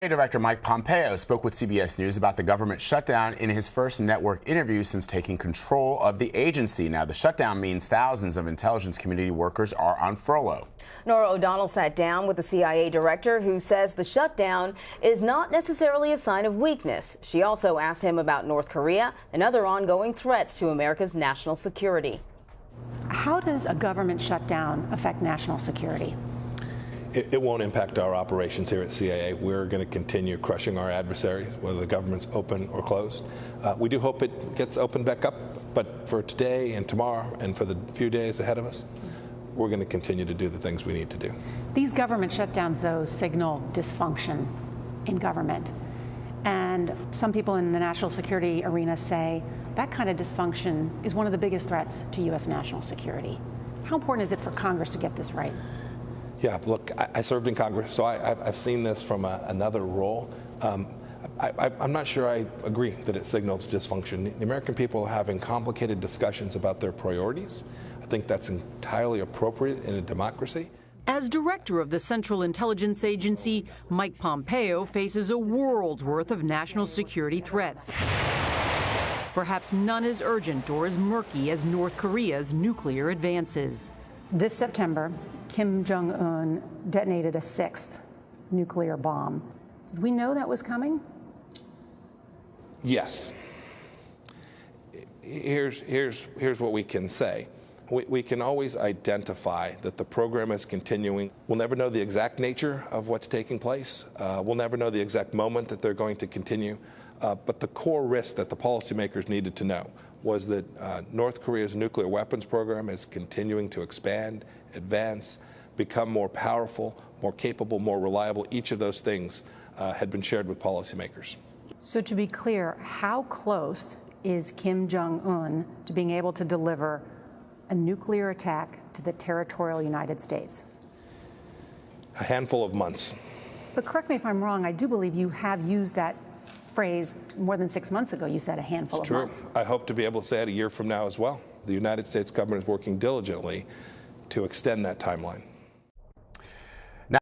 Director Mike Pompeo spoke with CBS News about the government shutdown in his first network interview since taking control of the agency. Now, the shutdown means thousands of intelligence community workers are on furlough. Norah O'Donnell sat down with the CIA director, who says the shutdown is not necessarily a sign of weakness. She also asked him about North Korea and other ongoing threats to America's national security. How does a government shutdown affect national security? It won't impact our operations here at CIA. We're going to continue crushing our adversaries, whether the government's open or closed. We do hope it gets opened back up, but for today and tomorrow and for the few days ahead of us, we're going to continue to do the things we need to do. These government shutdowns, though, signal dysfunction in government. And some people in the national security arena say that kind of dysfunction is one of the biggest threats to U.S. national security. How important is it for Congress to get this right? Yeah, look, I served in Congress, so I've seen this from another role. I'm not sure I agree that it signals dysfunction. The American people are having complicated discussions about their priorities. I think that's entirely appropriate in a democracy. As director of the Central Intelligence Agency, Mike Pompeo faces a world's worth of national security threats. Perhaps none as urgent or as murky as North Korea's nuclear advances. This September, Kim Jong-un detonated a sixth nuclear bomb. Did we know that was coming? Yes. Here's what we can say. We can always identify that the program is continuing. We'll never know the exact nature of what's taking place. We'll never know the exact moment that they're going to continue. But the core risk that the policymakers needed to know was that North Korea's nuclear weapons program is continuing to expand, advance, become more powerful, more capable, more reliable. Each of those things had been shared with policymakers. So to be clear, how close is Kim Jong-un to being able to deliver a nuclear attack to the territorial United States? A handful of months. But correct me if I'm wrong, I do believe you have used that phrase more than 6 months ago. You said a handful of months. I hope to be able to say it a year from now as well. The United States government is working diligently to extend that timeline.